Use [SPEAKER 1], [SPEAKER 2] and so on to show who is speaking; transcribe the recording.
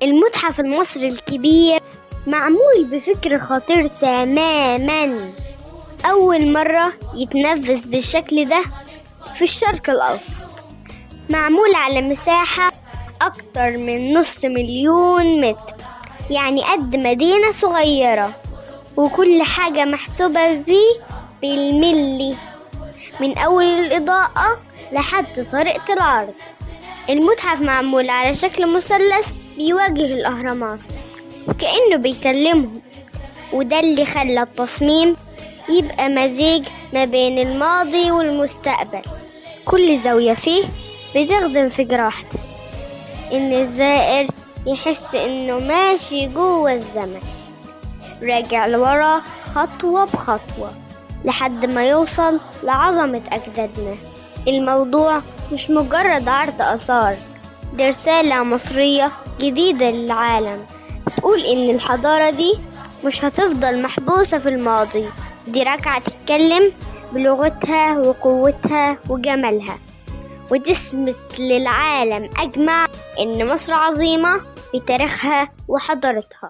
[SPEAKER 1] المتحف المصري الكبير معمول بفكر خطير تماما، أول مرة يتنفذ بالشكل ده في الشرق الأوسط. معمول على مساحة أكتر من 500,000 متر، يعني قد مدينة صغيرة، وكل حاجة محسوبة بيه بالملي، من أول الإضاءة لحد طريقة العرض. المتحف معمول على شكل مثلث بيواجه الأهرامات وكأنه بيكلمهم، وده اللي خلى التصميم يبقى مزيج ما بين الماضي والمستقبل. كل زاوية فيه بتخدم فكرة واحدة، إن الزائر يحس إنه ماشي جوه الزمن، راجع لورا خطوة بخطوة لحد ما يوصل لعظمة أجدادنا. الموضوع مش مجرد عرض آثار، دي رسالة مصرية جديدة للعالم، تقول إن الحضارة دي مش هتفضل محبوسة في الماضي، دي راجعة تتكلم بلغتها وقوتها وجمالها، وتثبت للعالم أجمع إن مصر عظيمة بتاريخها وحضارتها.